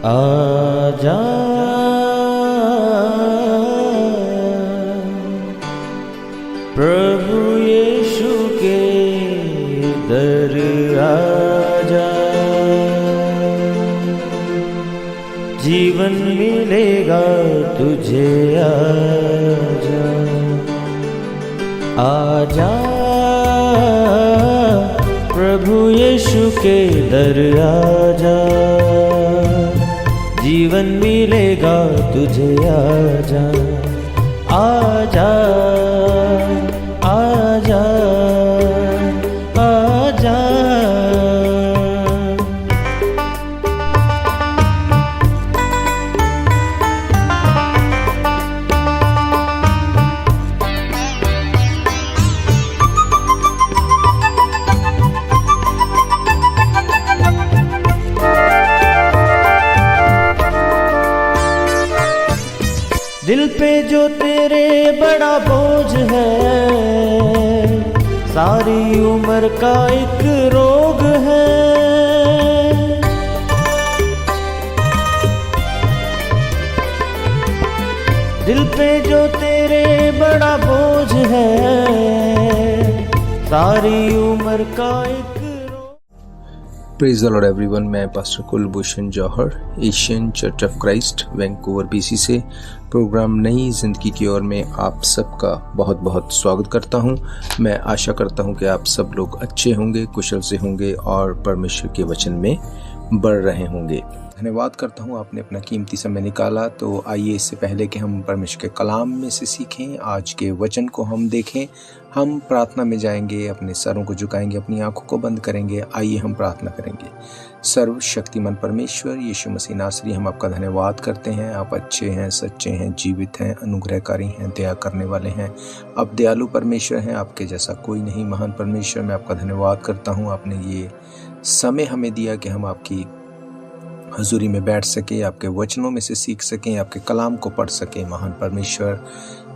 आजा प्रभु यीशु के दर आजा, जीवन मिलेगा तुझे। आजा आजा प्रभु यीशु के दर आजा, जीवन मिलेगा तुझे। आजा आजा आजा आजा। दिल पे जो तेरे बड़ा बोझ है, सारी उम्र का एक रोग है। दिल पे जो तेरे बड़ा बोझ है, सारी उम्र का एक। Praise the Lord everyone. मैं pastor Kulbhushan Johar, Asian church of Christ, Vancouver BC से प्रोग्राम नई जिंदगी की ओर में आप सबका बहुत बहुत स्वागत करता हूं। मैं आशा करता हूं कि आप सब लोग अच्छे होंगे, कुशल से होंगे और परमेश्वर के वचन में बढ़ रहे होंगे। धन्यवाद करता हूं आपने अपना कीमती समय निकाला। तो आइए, इससे पहले कि हम परमेश्वर के कलाम में से सीखें, आज के वचन को हम देखें, हम प्रार्थना में जाएंगे, अपने सरों को झुकाएंगे, अपनी आंखों को बंद करेंगे। आइए हम प्रार्थना करेंगे। सर्वशक्तिमान परमेश्वर यीशु मसीह नासरी, हम आपका धन्यवाद करते हैं। आप अच्छे हैं, सच्चे हैं, जीवित हैं, अनुग्रहकारी हैं, दया करने वाले हैं। आप दयालु परमेश्वर हैं, आपके जैसा कोई नहीं। महान परमेश्वर, मैं आपका धन्यवाद करता हूँ। आपने ये समय हमें दिया कि हम आपकी हजूरी में बैठ सके, आपके वचनों में से सीख सकें, आपके कलाम को पढ़ सकें। महान परमेश्वर,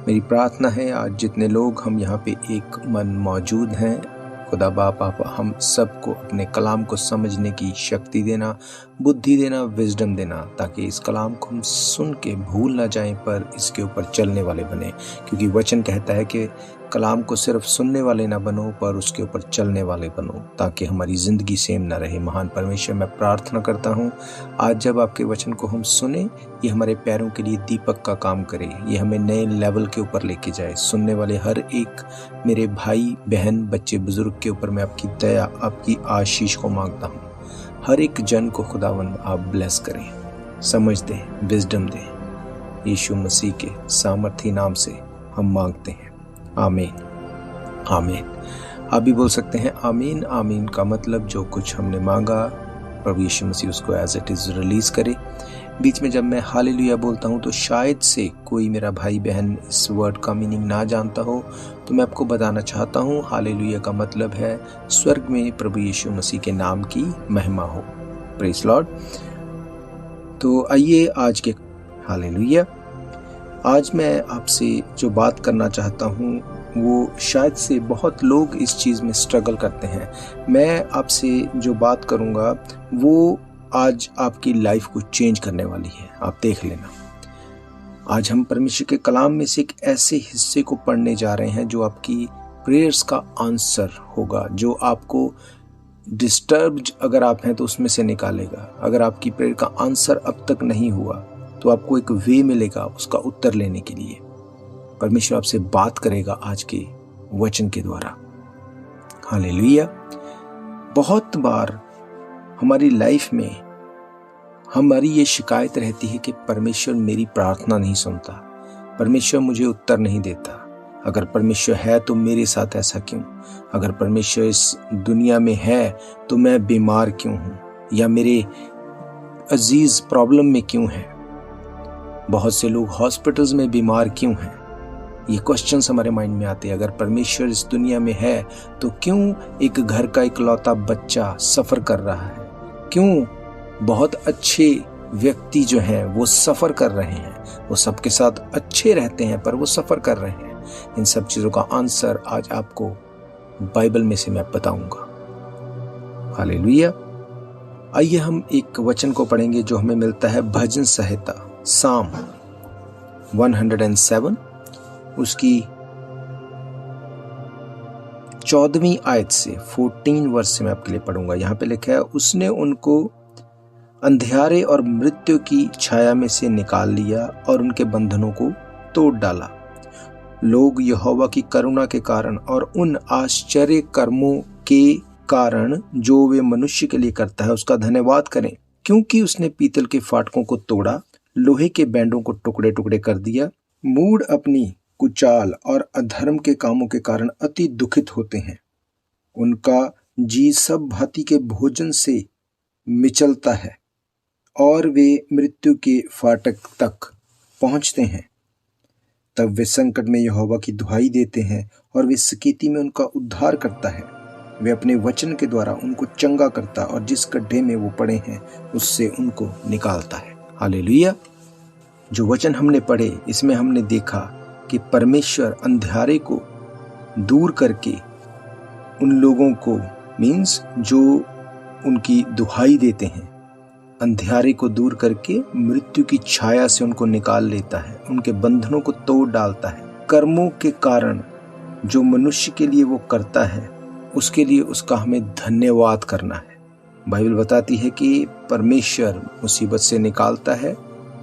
मेरी प्रार्थना है आज जितने लोग हम यहाँ पे एक मन मौजूद हैं, खुदा बाप आप हम सबको अपने कलाम को समझने की शक्ति देना, बुद्धि देना, विजडम देना, ताकि इस कलाम को हम सुन के भूल ना जाएं पर इसके ऊपर चलने वाले बने। क्योंकि वचन कहता है कि कलाम को सिर्फ सुनने वाले ना बनो पर उसके ऊपर चलने वाले बनो, ताकि हमारी ज़िंदगी सेम ना रहे। महान परमेश्वर, मैं प्रार्थना करता हूँ आज जब आपके वचन को हम सुने, ये हमारे पैरों के लिए दीपक का काम करे, ये हमें नए लेवल के ऊपर लेके जाए। सुनने वाले हर एक मेरे भाई बहन, बच्चे बुजुर्ग के ऊपर मैं आपकी दया, आपकी आशीष को मांगता हूँ। हर एक जन को खुदावन आप ब्लेस करें, समझ दें, विजडम दें। यीशु मसीह के सामर्थी नाम से हम मांगते हैं, आमीन आमीन। आप भी बोल सकते हैं आमीन। आमीन का मतलब जो कुछ हमने मांगा प्रभु यीशु मसीह उसको एज इट इज रिलीज करे। बीच में जब मैं हालेलुया बोलता हूँ तो शायद से कोई मेरा भाई बहन इस वर्ड का मीनिंग ना जानता हो, तो मैं आपको बताना चाहता हूँ हालेलुया का मतलब है स्वर्ग में प्रभु यीशु मसीह के नाम की महिमा हो। Praise Lord. तो आइए आज के हालेलुया। आज मैं आपसे जो बात करना चाहता हूँ वो शायद से बहुत लोग इस चीज़ में स्ट्रगल करते हैं। मैं आपसे जो बात करूँगा वो आज आपकी लाइफ को चेंज करने वाली है, आप देख लेना। आज हम परमेश्वर के कलाम में से एक ऐसे हिस्से को पढ़ने जा रहे हैं जो आपकी प्रेयर्स का आंसर होगा, जो आपको डिस्टर्ब्ड अगर आप हैं तो उसमें से निकालेगा। अगर आपकी प्रेयर का आंसर अब तक नहीं हुआ तो आपको एक वे मिलेगा उसका उत्तर लेने के लिए। परमेश्वर आपसे बात करेगा आज के वचन के द्वारा। हालेलुया। बहुत बार हमारी लाइफ में हमारी ये शिकायत रहती है कि परमेश्वर मेरी प्रार्थना नहीं सुनता, परमेश्वर मुझे उत्तर नहीं देता। अगर परमेश्वर है तो मेरे साथ ऐसा क्यों? अगर परमेश्वर इस दुनिया में है तो मैं बीमार क्यों हूं, या मेरे अजीज प्रॉब्लम में क्यों हैं? बहुत से लोग हॉस्पिटल्स में बीमार क्यों हैं? ये क्वेश्चंस हमारे माइंड में आते हैं। अगर परमेश्वर इस दुनिया में है तो क्यों एक घर का इकलौता बच्चा सफर कर रहा है? क्यों बहुत अच्छे व्यक्ति जो हैं वो सफर कर रहे हैं? वो सबके साथ अच्छे रहते हैं पर वो सफर कर रहे हैं। इन सब चीजों का आंसर आज आपको बाइबल में से मैं बताऊंगा। हालेलुया। आइए हम एक वचन को पढ़ेंगे जो हमें मिलता है भजन संहिता साम 107 उसकी 14वीं आयत से 14 वर्ष से मैं आपके लिए पढ़ूंगा। यहाँ पे लिखा है, उसने उनको अंधियारे और मृत्यु की छाया में से निकाल लिया और उनके बंधनों को तोड़ डाला। लोग यहोवा की करुणा के कारण और उन आश्चर्य कर्मों के कारण जो वे मनुष्य के लिए करता है उसका धन्यवाद करें, क्योंकि उसने पीतल के फाटकों को तोड़ा, लोहे के बैंडों को टुकड़े टुकड़े कर दिया। मूढ़ अपनी कुचाल और अधर्म के कामों के कारण अति दुखित होते हैं। उनका जी सब भांति के भोजन से मिचलता है और वे मृत्यु के फाटक तक पहुंचते हैं। तब वे संकट में यहोवा की दुहाई देते हैं और वे सकीती में उनका उद्धार करता है। वे अपने वचन के द्वारा उनको चंगा करता और जिस गड्ढे में वो पड़े हैं उससे उनको निकालता है। हालेलुया। जो वचन हमने पढ़े इसमें हमने देखा कि परमेश्वर अंधियारे को दूर करके उन लोगों को मीन्स जो उनकी दुहाई देते हैं, अंधियारे को दूर करके मृत्यु की छाया से उनको निकाल लेता है, उनके बंधनों को तोड़ डालता है। कर्मों के कारण जो मनुष्य के लिए वो करता है उसके लिए उसका हमें धन्यवाद करना है। बाइबल बताती है कि परमेश्वर मुसीबत से निकालता है,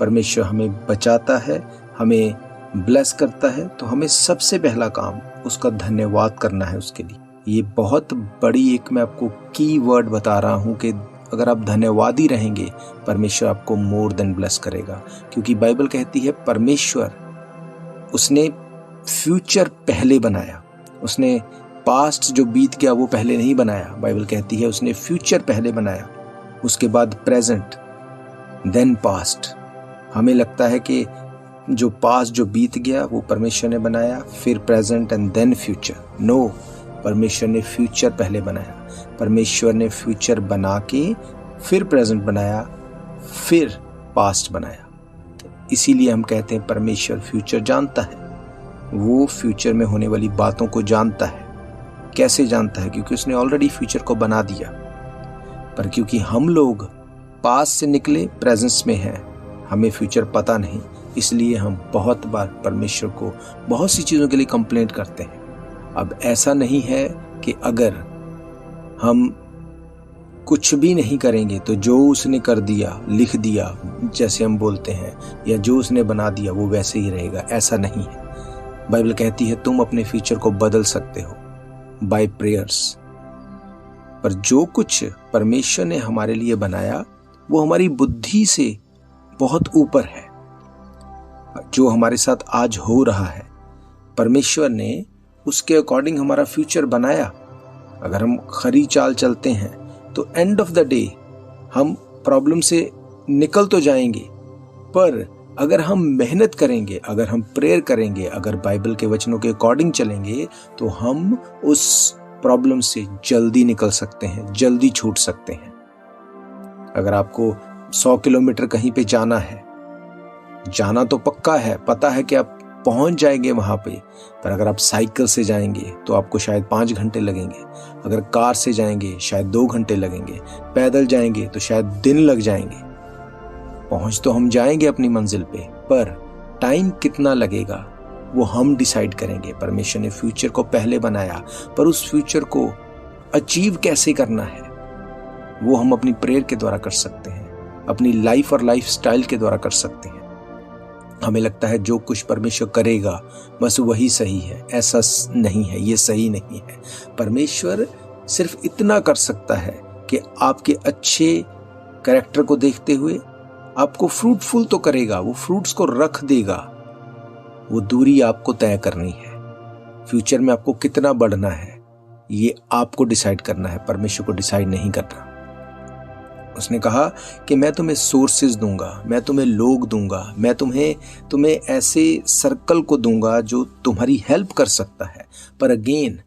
परमेश्वर हमें बचाता है, हमें ब्लेस करता है, तो हमें सबसे पहला काम उसका धन्यवाद करना है उसके लिए। ये बहुत बड़ी एक मैं आपको की वर्ड बता रहा हूँ कि अगर आप धन्यवादी रहेंगे परमेश्वर आपको मोर देन ब्लेस करेगा, क्योंकि बाइबल कहती है परमेश्वर उसने फ्यूचर पहले बनाया, उसने पास्ट जो बीत गया वो पहले नहीं बनाया। बाइबल कहती है उसने फ्यूचर पहले बनाया, उसके बाद प्रेजेंट, देन पास्ट। हमें लगता है कि जो पास्ट जो बीत गया वो परमेश्वर ने बनाया, फिर present and then future. No, परमेश्वर ने फ्यूचर पहले बनाया, परमेश्वर ने फ्यूचर बना के फिर प्रेजेंट बनाया, फिर पास्ट बनाया। इसीलिए हम कहते हैं परमेश्वर फ्यूचर जानता है, वो फ्यूचर में होने वाली बातों को जानता है। कैसे जानता है? क्योंकि उसने ऑलरेडी फ्यूचर को बना दिया। पर क्योंकि हम लोग पास्ट से निकले प्रेजेंस में हैं, हमें फ्यूचर पता नहीं, इसलिए हम बहुत बार परमेश्वर को बहुत सी चीज़ों के लिए कंप्लेंट करते हैं। अब ऐसा नहीं है कि अगर हम कुछ भी नहीं करेंगे तो जो उसने कर दिया, लिख दिया जैसे हम बोलते हैं, या जो उसने बना दिया वो वैसे ही रहेगा, ऐसा नहीं है। बाइबल कहती है तुम अपने फ्यूचर को बदल सकते हो बाय प्रेयर्स। पर जो कुछ परमेश्वर ने हमारे लिए बनाया वो हमारी बुद्धि से बहुत ऊपर है। जो हमारे साथ आज हो रहा है परमेश्वर ने उसके अकॉर्डिंग हमारा फ्यूचर बनाया। अगर हम खरी चाल चलते हैं तो एंड ऑफ द डे हम प्रॉब्लम से निकल तो जाएंगे, पर अगर हम मेहनत करेंगे, अगर हम प्रेयर करेंगे, अगर बाइबल के वचनों के अकॉर्डिंग चलेंगे तो हम उस प्रॉब्लम से जल्दी निकल सकते हैं, जल्दी छूट सकते हैं। अगर आपको 100 किलोमीटर कहीं पे जाना है, जाना तो पक्का है, पता है कि आप पहुंच जाएंगे वहां पे, पर अगर आप साइकिल से जाएंगे तो आपको शायद 5 घंटे लगेंगे, अगर कार से जाएंगे शायद 2 घंटे लगेंगे, पैदल जाएंगे तो शायद दिन लग जाएंगे। पहुंच तो हम जाएंगे अपनी मंजिल पे, पर टाइम कितना लगेगा वो हम डिसाइड करेंगे। परमेश्वर ने फ्यूचर को पहले बनाया, पर उस फ्यूचर को अचीव कैसे करना है वो हम अपनी प्रेयर के द्वारा कर सकते हैं, अपनी लाइफ और लाइफ स्टाइल के द्वारा कर सकते हैं। हमें लगता है जो कुछ परमेश्वर करेगा बस वही सही है, ऐसा नहीं है, ये सही नहीं है। परमेश्वर सिर्फ इतना कर सकता है कि आपके अच्छे कैरेक्टर को देखते हुए आपको फ्रूटफुल तो करेगा, वो फ्रूट्स को रख देगा। वो दूरी आपको तय करनी है, फ्यूचर में आपको कितना बढ़ना है ये आपको डिसाइड करना है, परमेश्वर को डिसाइड नहीं करना। उसने कहा कि मैं तुम्हें सोर्सेज दूंगा, मैं तुम्हें लोग दूंगा, मैं तुम्हें ऐसे सर्कल को दूंगा जो तुम्हारी हेल्प कर सकता है, पर अगेन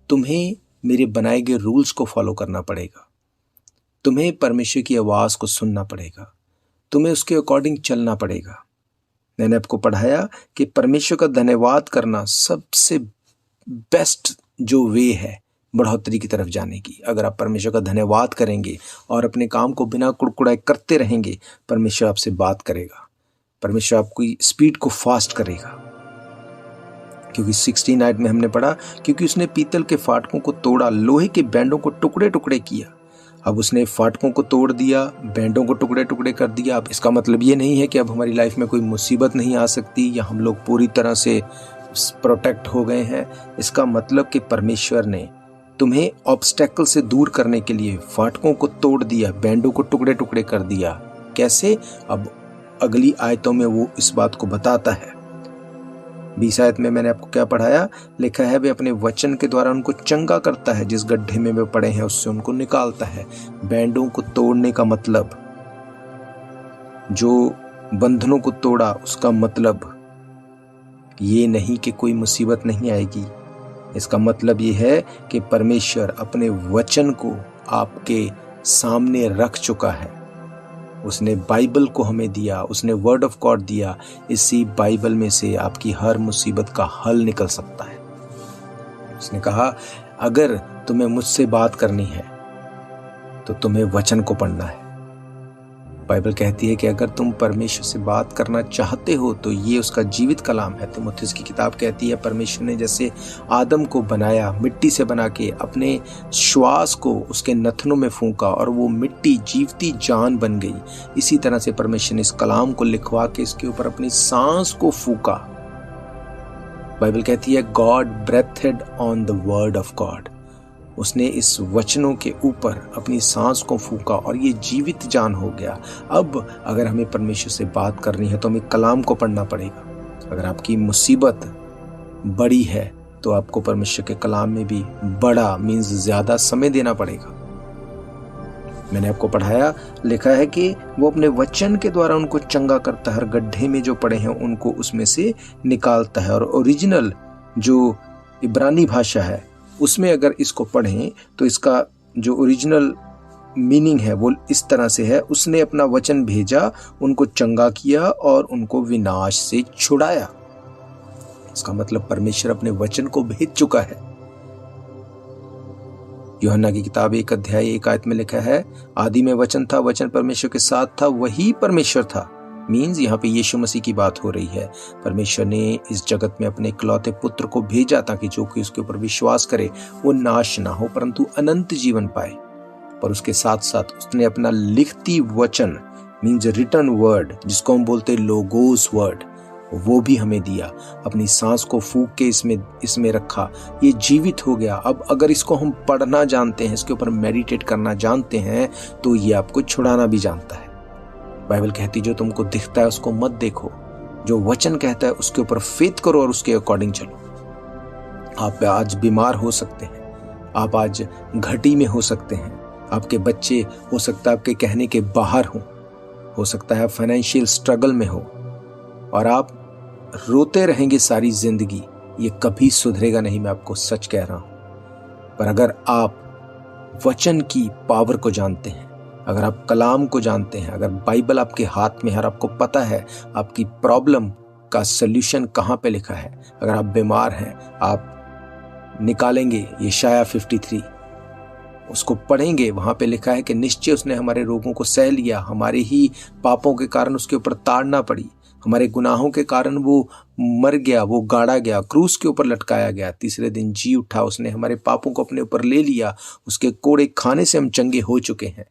तुम्हें मेरे बनाए गए रूल्स को फॉलो करना पड़ेगा, तुम्हें परमेश्वर की आवाज को सुनना पड़ेगा, तुम्हें उसके अकॉर्डिंग चलना पड़ेगा। मैंने आपको पढ़ाया कि परमेश्वर का धन्यवाद करना सबसे बेस्ट जो वे है बढ़ोतरी की तरफ जाने की। अगर आप परमेश्वर का धन्यवाद करेंगे और अपने काम को बिना कुड़कुड़ाए करते रहेंगे, परमेश्वर आपसे बात करेगा, परमेश्वर आपकी स्पीड को फास्ट करेगा। क्योंकि 16 में हमने पढ़ा, क्योंकि उसने पीतल के फाटकों को तोड़ा, लोहे के बैंडों को टुकड़े टुकड़े किया। अब उसने फाटकों को तोड़ दिया, बैंडों को टुकड़े टुकड़े कर दिया। अब इसका मतलब ये नहीं है कि अब हमारी लाइफ में कोई मुसीबत नहीं आ सकती या हम लोग पूरी तरह से प्रोटेक्ट हो गए हैं। इसका मतलब कि परमेश्वर ने तुम्हें ऑब्स्टेकल से दूर करने के लिए फाटकों को तोड़ दिया, बैंडों को टुकड़े टुकड़े कर दिया। कैसे? अब अगली आयतों में वो इस बात को बताता है। 20 आयत में मैंने आपको क्या पढ़ाया? लिखा है, वे अपने वचन के द्वारा उनको चंगा करता है, जिस गड्ढे में वे पड़े हैं उससे उनको निकालता है। बैंडों को तोड़ने का मतलब, जो बंधनों को तोड़ा, उसका मतलब ये नहीं कि कोई मुसीबत नहीं आएगी। इसका मतलब ये है कि परमेश्वर अपने वचन को आपके सामने रख चुका है। उसने बाइबल को हमें दिया, उसने वर्ड ऑफ गॉड दिया। इसी बाइबल में से आपकी हर मुसीबत का हल निकल सकता है। उसने कहा, अगर तुम्हें मुझसे बात करनी है तो तुम्हें वचन को पढ़ना है। बाइबल कहती है कि अगर तुम परमेश्वर से बात करना चाहते हो तो ये उसका जीवित कलाम है। तीमुथियुस की किताब कहती है, परमेश्वर ने जैसे आदम को बनाया, मिट्टी से बना के अपने श्वास को उसके नथनों में फूंका और वो मिट्टी जीवती जान बन गई, इसी तरह से परमेश्वर ने इस कलाम को लिखवा के इसके ऊपर अपनी सांस को फूंका। बाइबल कहती है, God breathed on the word of God. उसने इस वचनों के ऊपर अपनी सांस को फूंका और ये जीवित जान हो गया। अब अगर हमें परमेश्वर से बात करनी है तो हमें कलाम को पढ़ना पड़ेगा। अगर आपकी मुसीबत बड़ी है तो आपको परमेश्वर के कलाम में भी बड़ा मीन्स ज्यादा समय देना पड़ेगा। मैंने आपको पढ़ाया, लिखा है कि वो अपने वचन के द्वारा उनको चंगा करता है, हर गड्ढे में जो पड़े हैं उनको उसमें से निकालता है। और ओरिजिनल जो इब्रानी भाषा है उसमें अगर इसको पढ़ें तो इसका जो ओरिजिनल मीनिंग है वो इस तरह से है, उसने अपना वचन भेजा, उनको चंगा किया और उनको विनाश से छुड़ाया। इसका मतलब परमेश्वर अपने वचन को भेज चुका है। यूहन्ना की किताब 1 अध्याय 1 आयत में लिखा है, आदि में वचन था, वचन परमेश्वर के साथ था, वही परमेश्वर था। मीन्स यहाँ पे यीशु मसीह की बात हो रही है। परमेश्वर ने इस जगत में अपने इकलौते पुत्र को भेजा ताकि जो कोई उसके ऊपर विश्वास करे वो नाश ना हो परंतु अनंत जीवन पाए। पर उसके साथ साथ उसने अपना लिखती वचन मीन्स रिटन वर्ड, जिसको हम बोलते लोगोस वर्ड, वो भी हमें दिया। अपनी सांस को फूंक के इसमें रखा, ये जीवित हो गया। अब अगर इसको हम पढ़ना जानते हैं, इसके ऊपर मेडिटेट करना जानते हैं तो ये आपको छुड़ाना भी जानता है। बाइबल कहती, जो तुमको दिखता है उसको मत देखो, जो वचन कहता है उसके ऊपर फेथ करो और उसके अकॉर्डिंग चलो। आप आज बीमार हो सकते हैं, आप आज घटी में हो सकते हैं, आपके बच्चे हो सकता है आपके कहने के बाहर हो सकता है फाइनेंशियल स्ट्रगल में हो और आप रोते रहेंगे सारी जिंदगी। ये कभी सुधरेगा नहीं, मैं आपको सच कह रहा हूं। पर अगर आप वचन की पावर को जानते हैं, अगर आप कलाम को जानते हैं, अगर बाइबल आपके हाथ में है और आपको पता है आपकी प्रॉब्लम का सल्यूशन कहाँ पे लिखा है, अगर आप बीमार हैं आप निकालेंगे यशाया 53, उसको पढ़ेंगे, वहां पे लिखा है कि निश्चय उसने हमारे रोगों को सह लिया, हमारे ही पापों के कारण उसके ऊपर ताड़ना पड़ी, हमारे गुनाहों के कारण वो मर गया, वो गाड़ा गया, क्रूस के ऊपर लटकाया गया, तीसरे दिन जी उठा, उसने हमारे पापों को अपने ऊपर ले लिया, उसके कोड़े खाने से हम चंगे हो चुके हैं।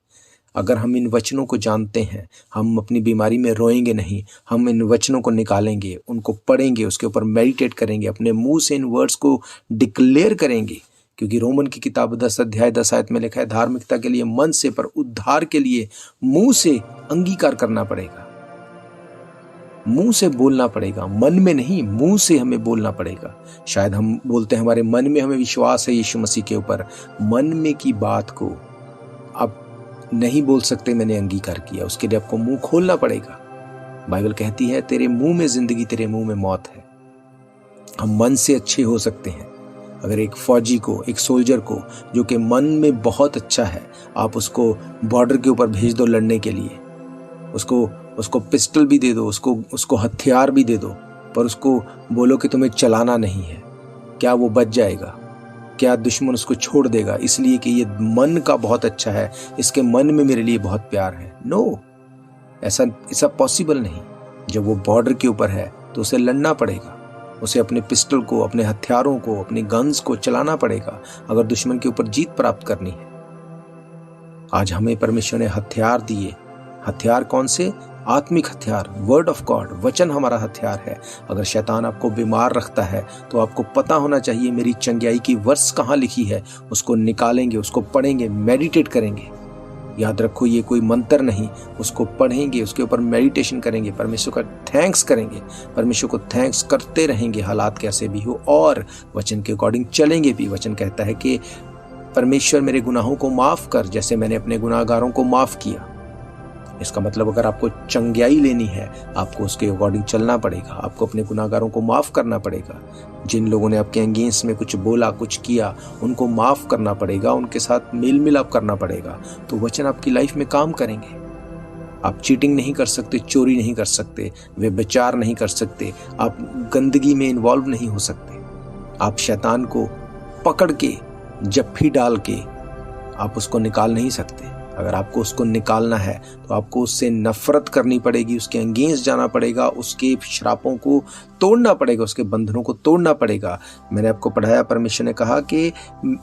अगर हम इन वचनों को जानते हैं, हम अपनी बीमारी में रोएंगे नहीं, हम इन वचनों को निकालेंगे, उनको पढ़ेंगे, उसके ऊपर मेडिटेट करेंगे, अपने मुंह से इन वर्ड्स को डिक्लेयर करेंगे। क्योंकि रोमन की किताब 10 अध्याय 10 आयत में लिखा है, धार्मिकता के लिए मन से पर उद्धार के लिए मुंह से अंगीकार करना पड़ेगा, मुंह से बोलना पड़ेगा, मन में नहीं, मुंह से हमें बोलना पड़ेगा। शायद हम बोलते हैं हमारे मन में हमें विश्वास है यीशु मसीह के ऊपर, मन में की बात को आप नहीं बोल सकते मैंने अंगीकार किया, उसके लिए आपको मुंह खोलना पड़ेगा। बाइबल कहती है तेरे मुंह में जिंदगी, तेरे मुंह में मौत है। हम मन से अच्छे हो सकते हैं। अगर एक फौजी को, एक सोल्जर को जो कि मन में बहुत अच्छा है, आप उसको बॉर्डर के ऊपर भेज दो लड़ने के लिए, उसको पिस्टल भी दे दो, उसको हथियार भी दे दो, पर उसको बोलो कि तुम्हें चलाना नहीं है, क्या वो बच जाएगा? क्या दुश्मन उसको छोड़ देगा इसलिए कि ये मन का बहुत अच्छा है, इसके मन में मेरे लिए बहुत प्यार है? नो, ऐसा पॉसिबल नहीं। जब वो बॉर्डर के ऊपर है तो उसे लड़ना पड़ेगा, उसे अपने पिस्टल को, अपने हथियारों को, अपने गन्स को चलाना पड़ेगा अगर दुश्मन के ऊपर जीत प्राप्त करनी है। आज हमें परमेश्वर ने हथियार दिए। हथियार कौन से? आत्मिक हथियार, वर्ड ऑफ गॉड, वचन हमारा हथियार है। अगर शैतान आपको बीमार रखता है तो आपको पता होना चाहिए मेरी चंगाई की वर्ष कहाँ लिखी है। उसको निकालेंगे, उसको पढ़ेंगे, मेडिटेट करेंगे। याद रखो, ये कोई मंत्र नहीं, उसको पढ़ेंगे, उसके ऊपर मेडिटेशन करेंगे, परमेश्वर का थैंक्स करेंगे, परमेश्वर को थैंक्स करते रहेंगे हालात कैसे भी हो, और वचन के अकॉर्डिंग चलेंगे भी। वचन कहता है कि परमेश्वर मेरे गुनाहों को माफ कर जैसे मैंने अपने गुनाहगारों को माफ किया। इसका मतलब अगर आपको चंगाई लेनी है, आपको उसके अकॉर्डिंग चलना पड़ेगा, आपको अपने गुनाहगारों को माफ करना पड़ेगा। जिन लोगों ने आपके अगेंस्ट में कुछ बोला, कुछ किया, उनको माफ करना पड़ेगा, उनके साथ मेल मिलाप करना पड़ेगा। तो वचन आपकी लाइफ में काम करेंगे। आप चीटिंग नहीं कर सकते, चोरी नहीं कर सकते, व्यभिचार नहीं कर सकते, आप गंदगी में इन्वॉल्व नहीं हो सकते, आप शैतान को पकड़ के जप्फी डाल के आप उसको निकाल नहीं सकते। अगर आपको उसको निकालना है तो आपको उससे नफरत करनी पड़ेगी, उसके अगेंस्ट जाना पड़ेगा, उसके श्रापों को तोड़ना पड़ेगा, उसके बंधनों को तोड़ना पड़ेगा। मैंने आपको पढ़ाया, परमेश्वर ने कहा कि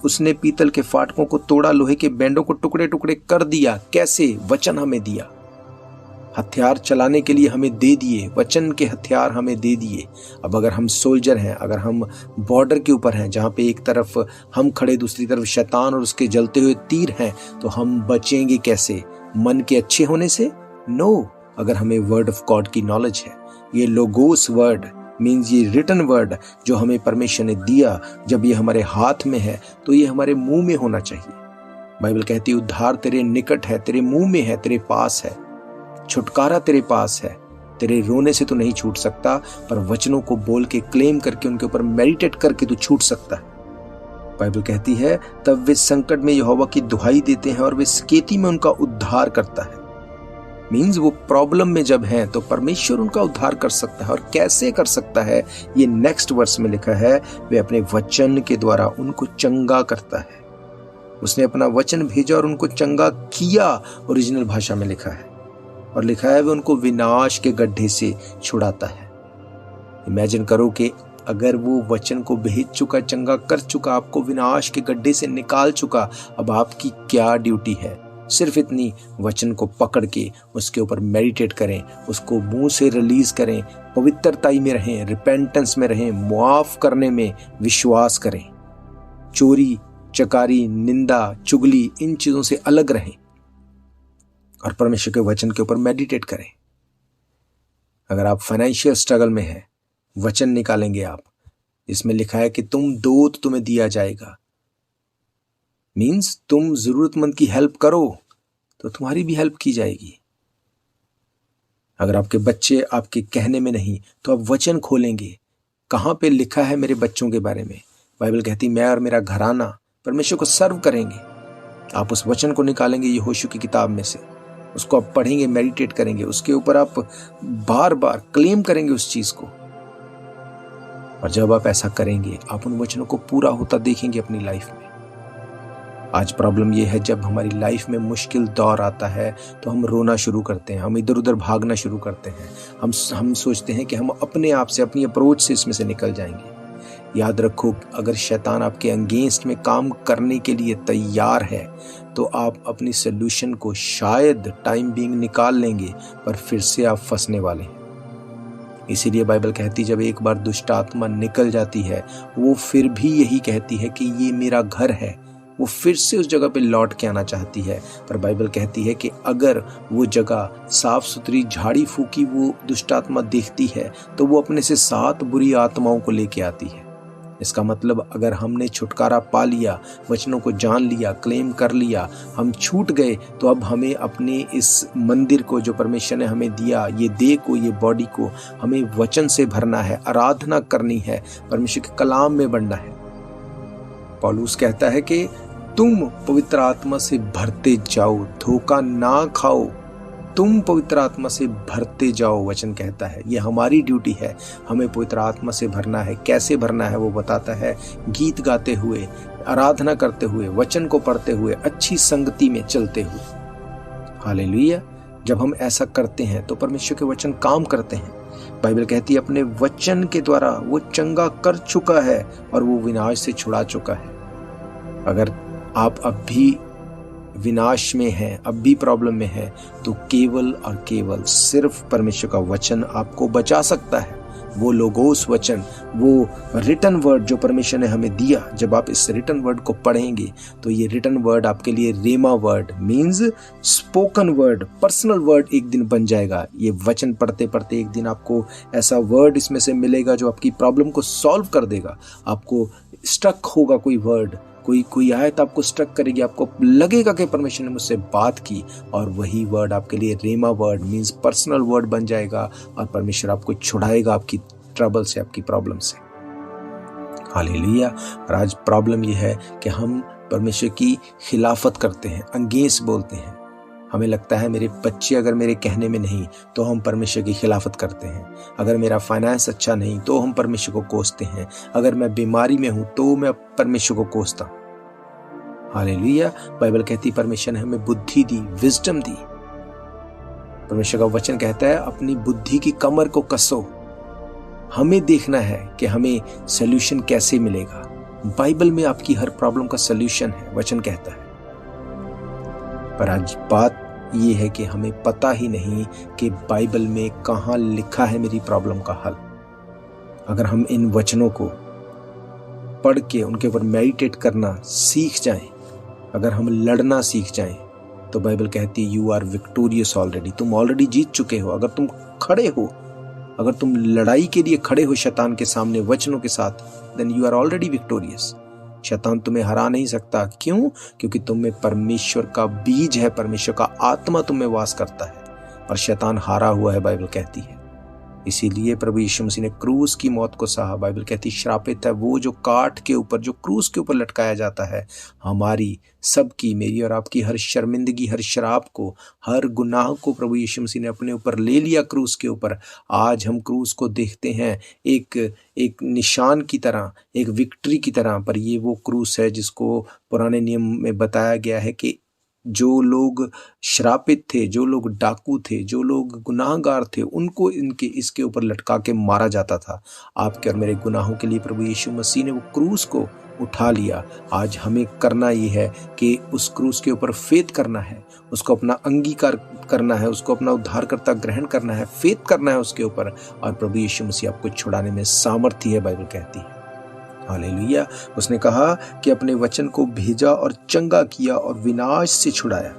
उसने पीतल के फाटकों को तोड़ा, लोहे के बैंडों को टुकड़े टुकड़े कर दिया। कैसे? वचन हमें दिया, हथियार चलाने के लिए हमें दे दिए, वचन के हथियार हमें दे दिए। अब अगर हम सोल्जर हैं, अगर हम बॉर्डर के ऊपर हैं जहाँ पे एक तरफ हम खड़े, दूसरी तरफ शैतान और उसके जलते हुए तीर हैं, तो हम बचेंगे कैसे? मन के अच्छे होने से? नो, अगर हमें वर्ड ऑफ गॉड की नॉलेज है, ये लोगोस वर्ड मीन्स ये रिटन वर्ड जो हमें परमेश्वर ने दिया, जब ये हमारे हाथ में है तो ये हमारे मुंह में होना चाहिए। बाइबल कहती है उद्धार तेरे निकट है, तेरे मुंह में है, तेरे पास है, छुटकारा तेरे पास है। तेरे रोने से तो नहीं छूट सकता, पर वचनों को बोल के, क्लेम करके, उनके ऊपर मेडिटेट करके तो छूट सकता है। बाइबल कहती है तब वे संकट में यहोवा की दुहाई देते हैं और वे सकेती में उनका उद्धार करता है। मीन्स वो प्रॉब्लम में जब हैं तो परमेश्वर उनका उद्धार कर सकता है। और कैसे कर सकता है? ये नेक्स्ट वर्स में लिखा है, वे अपने वचन के द्वारा उनको चंगा करता है। उसने अपना वचन भेजा और उनको चंगा किया, ओरिजिनल भाषा में लिखा है। और लिखा है वे उनको विनाश के गड्ढे से छुड़ाता है। इमेजिन करो कि अगर वो वचन को भेज चुका, चंगा कर चुका, आपको विनाश के गड्ढे से निकाल चुका, अब आपकी क्या ड्यूटी है? सिर्फ इतनी, वचन को पकड़ के उसके ऊपर मेडिटेट करें, उसको मुंह से रिलीज करें, पवित्रताई में रहें, रिपेंटेंस में रहें, मुआफ करने में विश्वास करें, चोरी, चकारी, निंदा, चुगली, इन चीजों से अलग रहें और परमेश्वर के वचन के ऊपर मेडिटेट करें। अगर आप फाइनेंशियल स्ट्रगल में हैं, वचन निकालेंगे आप, इसमें लिखा है कि तुम दो तो तुम्हें दिया जाएगा। मीन्स तुम जरूरतमंद की हेल्प करो तो तुम्हारी भी हेल्प की जाएगी। अगर आपके बच्चे आपके कहने में नहीं तो आप वचन खोलेंगे। कहाँ पे लिखा है मेरे बच्चों के बारे में? बाइबल कहती मैं और मेरा घराना परमेश्वर को सर्व करेंगे। आप उस वचन को निकालेंगे यहोशू की किताब में से, उसको आप पढ़ेंगे, मेडिटेट करेंगे, उसके ऊपर आप बार बार क्लेम करेंगे उस चीज को। और जब आप ऐसा करेंगे, आप उन वचनों को पूरा होता देखेंगे अपनी लाइफ में। आज प्रॉब्लम यह है, जब हमारी लाइफ में मुश्किल दौर आता है तो हम रोना शुरू करते हैं, हम इधर उधर भागना शुरू करते हैं, हम सोचते हैं कि हम अपने आप से, अपनी अप्रोच से इसमें से निकल जाएंगे। याद रखो, अगर शैतान आपके अगेंस्ट में काम करने के लिए तैयार है तो आप अपनी सोल्यूशन को शायद टाइम बीइंग निकाल लेंगे, पर फिर से आप फंसने वाले हैं। इसीलिए बाइबल कहती जब एक बार दुष्ट आत्मा निकल जाती है, वो फिर भी यही कहती है कि ये मेरा घर है। वो फिर से उस जगह पे लौट के आना चाहती है, पर बाइबल कहती है कि अगर वो जगह साफ सुथरी, झाड़ी फूकी वो दुष्ट आत्मा देखती है तो वो अपने से 7 बुरी आत्माओं को लेके आती है। इसका मतलब अगर हमने छुटकारा पा लिया, वचनों को जान लिया, क्लेम कर लिया, हम छूट गए, तो अब हमें अपने इस मंदिर को जो परमेश्वर ने हमें दिया, ये देह को, ये बॉडी को, हमें वचन से भरना है, आराधना करनी है, परमेश्वर के कलाम में बढ़ना है। पौलुस कहता है कि तुम पवित्र आत्मा से भरते जाओ, धोखा ना खाओ। तुम पवित्र आत्मा से भरते जाओ, वचन कहता है। ये हमारी ड्यूटी है, हमें पवित्र आत्मा से भरना है। कैसे भरना है वो बताता है, गीत गाते हुए, आराधना करते हुए, वचन को पढ़ते हुए, अच्छी संगति में चलते हुए। हालेलुया। जब हम ऐसा करते हैं तो परमेश्वर के वचन काम करते हैं। बाइबल कहती है अपने वचन के द्वारा वो चंगा कर चुका है और वो विनाश से छुड़ा चुका है। अगर आप अब भी विनाश में हैं, अब भी प्रॉब्लम में हैं, तो केवल और केवल सिर्फ परमेश्वर का वचन आपको बचा सकता है। वो लोगोस वचन, वो रिटन वर्ड जो परमेश्वर ने हमें दिया, जब आप इस रिटन वर्ड को पढ़ेंगे तो ये रिटन वर्ड आपके लिए rhema word means spoken word, personal word एक दिन बन जाएगा। ये वचन पढ़ते पढ़ते एक दिन आपको ऐसा वर्ड इसमें से मिलेगा जो आपकी प्रॉब्लम को सॉल्व कर देगा। आपको स्टक होगा कोई वर्ड, कोई आयत आपको स्ट्रक करेगी, आपको लगेगा कि परमेश्वर ने मुझसे बात की, और वही वर्ड आपके लिए rhema word means personal word बन जाएगा और परमेश्वर आपको छुड़ाएगा आपकी ट्रबल से, आपकी प्रॉब्लम से। हालेलुया। और आज प्रॉब्लम यह है कि हम परमेश्वर की खिलाफत करते हैं, अंगेंस्ट बोलते हैं। हमें लगता है मेरे बच्चे अगर मेरे कहने में नहीं तो हम परमेश्वर की खिलाफत करते हैं। अगर मेरा फाइनेंस अच्छा नहीं तो हम परमेश्वर को कोसते हैं। अगर मैं बीमारी में हूं तो मैं परमेश्वर को कोसता हूं। हालेलुया। बाइबल कहती परमेश्वर ने हमें बुद्धि दी, विजडम दी। परमेश्वर का वचन कहता है अपनी बुद्धि की कमर को कसो। हमें देखना है कि हमें सॉल्यूशन कैसे मिलेगा। बाइबल में आपकी हर प्रॉब्लम का सॉल्यूशन है, वचन कहता है। पर आज बात ये है कि हमें पता ही नहीं कि बाइबल में कहाँ लिखा है मेरी प्रॉब्लम का हल। अगर हम इन वचनों को पढ़ के उनके ऊपर मेडिटेट करना सीख जाएं, अगर हम लड़ना सीख जाएं, तो बाइबल कहती है यू आर विक्टोरियस ऑलरेडी। तुम ऑलरेडी जीत चुके हो। अगर तुम खड़े हो, अगर तुम लड़ाई के लिए खड़े हो शैतान के सामने वचनों के साथ, then you are already victorious. शैतान तुम्हें हरा नहीं सकता। क्यों? क्योंकि तुम में परमेश्वर का बीज है, परमेश्वर का आत्मा तुम में वास करता है, और शैतान हारा हुआ है, बाइबल कहती है। इसीलिए प्रभु यीशु मसीह ने क्रूस की मौत को सहा। बाइबल कहती श्रापित है वो जो काठ के ऊपर, जो क्रूस के ऊपर लटकाया जाता है। हमारी सबकी, मेरी और आपकी हर शर्मिंदगी, हर शराब को, हर गुनाह को प्रभु यीशु मसीह ने अपने ऊपर ले लिया क्रूस के ऊपर। आज हम क्रूस को देखते हैं एक निशान की तरह, एक विक्ट्री की तरह, पर ये वो क्रूस है जिसको पुराने नियम में बताया गया है कि जो लोग श्रापित थे, जो लोग डाकू थे, जो लोग गुनाहगार थे, उनको इसके ऊपर लटका के मारा जाता था। आपके और मेरे गुनाहों के लिए प्रभु यीशु मसीह ने वो क्रूस को उठा लिया। आज हमें करना ये है कि उस क्रूस के ऊपर फेथ करना है, उसको अपना अंगीकार करना है, उसको अपना उद्धारकर्ता ग्रहण करना है, फेथ करना है उसके ऊपर, और प्रभु यीशु मसीह आपको छुड़ाने में सामर्थ्य है, बाइबल कहती है। हालेलुया। उसने कहा कि अपने वचन को भेजा और चंगा किया और विनाश से छुड़ाया।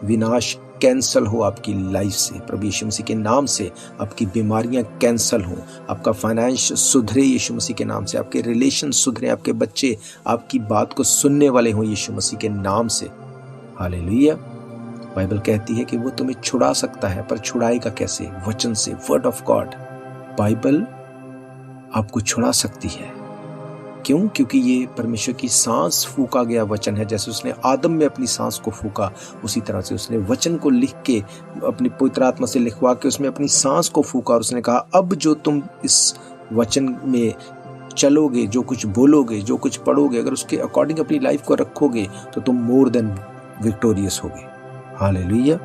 विनाश कैंसल हो आपकी लाइफ से, प्रभु यीशु मसीह के नाम से। आपकी बीमारियां कैंसल हो, आपका फाइनेंस सुधरे यीशु मसीह के नाम से, आपके रिलेशन सुधरे, आपके बच्चे आपकी बात को सुनने वाले हों यीशु मसीह के नाम से। हालेलुया। बाइबल कहती है कि वो तुम्हें छुड़ा सकता है, पर छुड़ाएगा कैसे? वचन से, वर्ड ऑफ गॉड। बाइबल आपको छुड़ा सकती है। क्यों? क्योंकि ये परमेश्वर की सांस फूका गया वचन है। जैसे उसने आदम में अपनी सांस को फूका, उसी तरह से उसने वचन को लिख के, अपनी पवित्र आत्मा से लिखवा के उसमें अपनी सांस को फूका, और उसने कहा अब जो तुम इस वचन में चलोगे, जो कुछ बोलोगे, जो कुछ पढ़ोगे, अगर उसके अकॉर्डिंग अपनी लाइफ को रखोगे तो तुम मोर देन विक्टोरियस होगे। हालेलुया।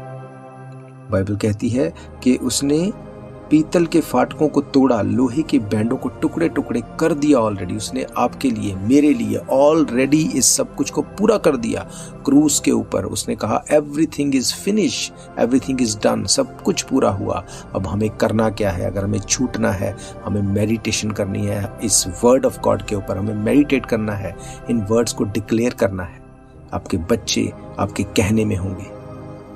बाइबल कहती है कि उसने पीतल के फाटकों को तोड़ा, लोहे के बैंडों को टुकड़े टुकड़े कर दिया। ऑलरेडी उसने आपके लिए, मेरे लिए ऑलरेडी इस सब कुछ को पूरा कर दिया क्रूस के ऊपर। उसने कहा everything is finish, everything is done, सब कुछ पूरा हुआ। अब हमें करना क्या है? अगर हमें छूटना है, हमें मेडिटेशन करनी है इस वर्ड ऑफ गॉड के ऊपर, हमें मेडिटेट करना है, इन वर्ड्स को डिक्लेयर करना है। आपके बच्चे आपके कहने में होंगे,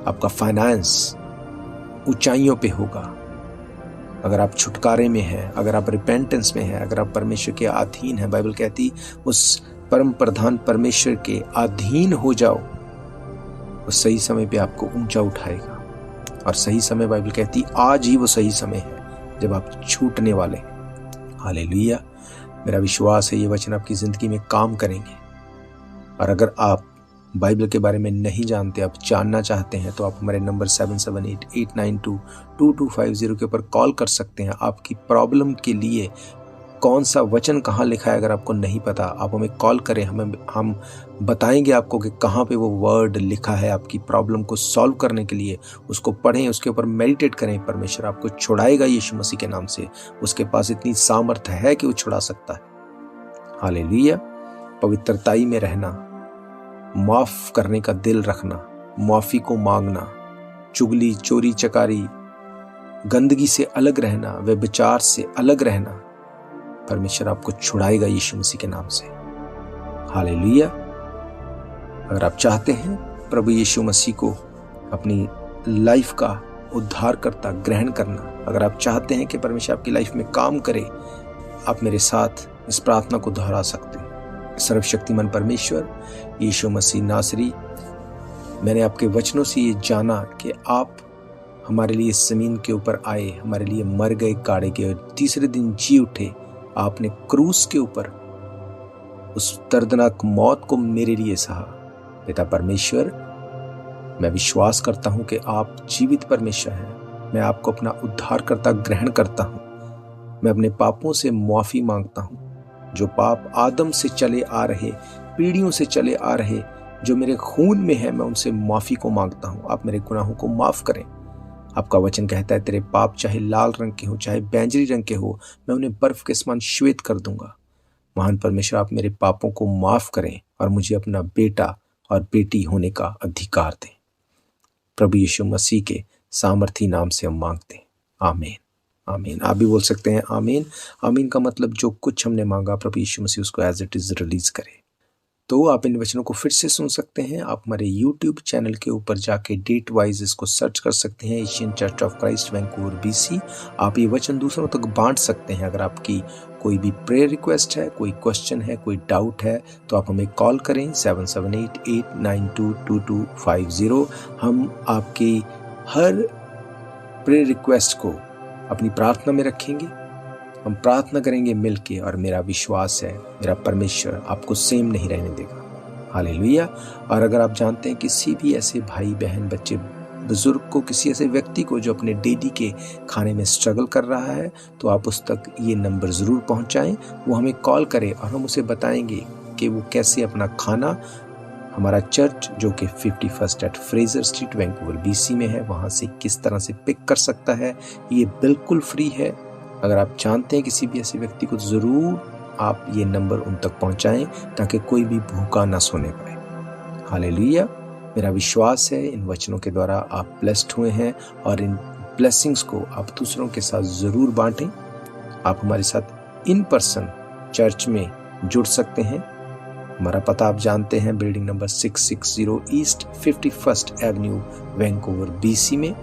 आपका फाइनेंस ऊंचाइयों पे होगा। अगर आप छुटकारे में हैं, अगर आप रिपेंटेंस में हैं, अगर आप परमेश्वर के अधीन हैं, बाइबल कहती उस परम प्रधान परमेश्वर के अधीन हो जाओ, उस सही समय पे आपको ऊंचा उठाएगा। और सही समय, बाइबल कहती आज ही वो सही समय है जब आप छूटने वाले हैं। हालेलुया। मेरा विश्वास है ये वचन आपकी जिंदगी में काम करेंगे। और अगर आप बाइबल के बारे में नहीं जानते, आप जानना चाहते हैं, तो आप हमारे नंबर 7788922250 के ऊपर कॉल कर सकते हैं। आपकी प्रॉब्लम के लिए कौन सा वचन कहाँ लिखा है अगर आपको नहीं पता, आप हमें कॉल करें, हम बताएंगे आपको कि कहाँ पे वो वर्ड लिखा है आपकी प्रॉब्लम को सॉल्व करने के लिए। उसको पढ़ें, उसके ऊपर मेडिटेट करें, परमेश्वर आपको छुड़ाएगा यीशु मसीह के नाम से। उसके पास इतनी सामर्थ है कि वो छुड़ा सकता है। हालेलुया। पवित्रताई में रहना, माफ करने का दिल रखना, माफी को मांगना, चुगली, चोरी चकारी, गंदगी से अलग रहना, व्यभिचार से अलग रहना, परमेश्वर आपको छुड़ाएगा यीशु मसीह के नाम से। हालेलुया। अगर आप चाहते हैं प्रभु यीशु मसीह को अपनी लाइफ का उद्धारकर्ता ग्रहण करना, अगर आप चाहते हैं कि परमेश्वर आपकी लाइफ में काम करे, आप मेरे साथ इस प्रार्थना को दोहरा सकते हैं। सर्वशक्तिमान परमेश्वर यीशु मसीह नासरी, मैंने आपके वचनों से ये जाना कि आप हमारे लिए इस जमीन के ऊपर आए, हमारे लिए मर गए, गाड़े गए और तीसरे दिन जी उठे। आपने क्रूस के ऊपर उस दर्दनाक मौत को मेरे लिए सहा। पिता परमेश्वर, मैं विश्वास करता हूं कि आप जीवित परमेश्वर हैं। मैं आपको अपना उद्धारकर्ता ग्रहण करता हूं। मैं अपने पापों से माफी मांगता हूं। जो पाप आदम से चले आ रहे, पीढ़ियों से चले आ रहे, जो मेरे खून में है, मैं उनसे माफी को मांगता हूं। आप मेरे गुनाहों को माफ करें। आपका वचन कहता है, तेरे पाप चाहे लाल रंग के हो, चाहे बैंजनी रंग के हो, मैं उन्हें बर्फ के समान श्वेत कर दूंगा। महान परमेश्वर, आप मेरे पापों को माफ करें और मुझे अपना बेटा और बेटी होने का अधिकार दें। प्रभु यीशु मसीह के सामर्थी नाम से हम मांगते हैं, आमीन। आमीन। आप भी बोल सकते हैं आमीन। आमीन का मतलब जो कुछ हमने मांगा प्रभु यीशु मसीह उसको एज इट इज रिलीज करे। तो आप इन वचनों को फिर से सुन सकते हैं। आप हमारे YouTube चैनल के ऊपर जाके डेट वाइज इसको सर्च कर सकते हैं, Asian church of Christ Vancouver BC। आप ये वचन दूसरों तक बांट सकते हैं। अगर आपकी कोई भी प्रेयर रिक्वेस्ट है, कोई क्वेश्चन है, कोई डाउट है, तो आप हमें कॉल करें 7788922250। हम आपकी हर प्रेयर रिक्वेस्ट को अपनी प्रार्थना में रखेंगे। हम प्रार्थना करेंगे मिलके और मेरा विश्वास है मेरा परमेश्वर आपको सेम नहीं रहने देगा। हालेलुया। और अगर आप जानते हैं किसी भी ऐसे भाई बहन, बच्चे, बुजुर्ग को, किसी ऐसे व्यक्ति को जो अपने डेली के खाने में स्ट्रगल कर रहा है, तो आप उस तक ये नंबर ज़रूर पहुंचाएं। वो हमें कॉल करे और हम उसे बताएंगे कि वो कैसे अपना खाना हमारा चर्च जो कि 51 at Fraser street Vancouver BC में है, वहाँ से किस तरह से पिक कर सकता है। ये बिल्कुल फ्री है। अगर आप जानते हैं किसी भी ऐसे व्यक्ति को, ज़रूर आप ये नंबर उन तक पहुंचाएं ताकि कोई भी भूखा ना सोने पाए। हालेलुया। मेरा विश्वास है इन वचनों के द्वारा आप ब्लेस्ड हुए हैं और इन ब्लेसिंग्स को आप दूसरों के साथ ज़रूर बांटें। आप हमारे साथ इन पर्सन चर्च में जुड़ सकते हैं। हमारा पता आप जानते हैं, building number 660 east 51st Avenue Vancouver BC में,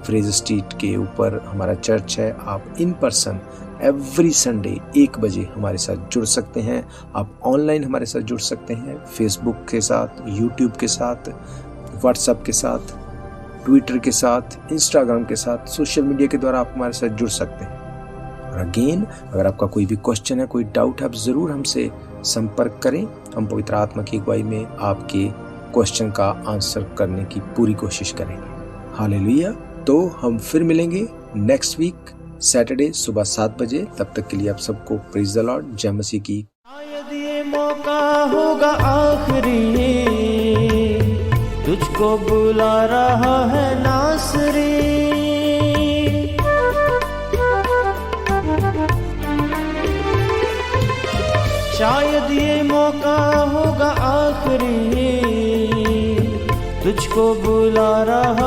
फ्रेजर स्ट्रीट के ऊपर हमारा चर्च है। आप इन पर्सन एवरी संडे 1 बजे हमारे साथ जुड़ सकते हैं। आप ऑनलाइन हमारे साथ जुड़ सकते हैं, फेसबुक के साथ, यूट्यूब के साथ, व्हाट्सएप के साथ, ट्विटर के साथ, इंस्टाग्राम के साथ, सोशल मीडिया के द्वारा आप हमारे साथ जुड़ सकते हैं। और अगेन, अगर आपका कोई भी क्वेश्चन है, कोई डाउट है, आप ज़रूर हमसे संपर्क करें। हम पवित्र आत्मा की अगुवाई में आपके क्वेश्चन का आंसर करने की पूरी कोशिश करेंगे। हालेलुया। तो हम फिर मिलेंगे नेक्स्ट वीक सैटरडे सुबह 7 बजे। तब तक के लिए आप सबको प्रेज द लॉर्ड, जय मसीह की। शायद ये मौका होगा आखिरी, तुझको बुला रहा है नासरी। शायद ये मौका होगा आखिरी, तुझको बुला रहा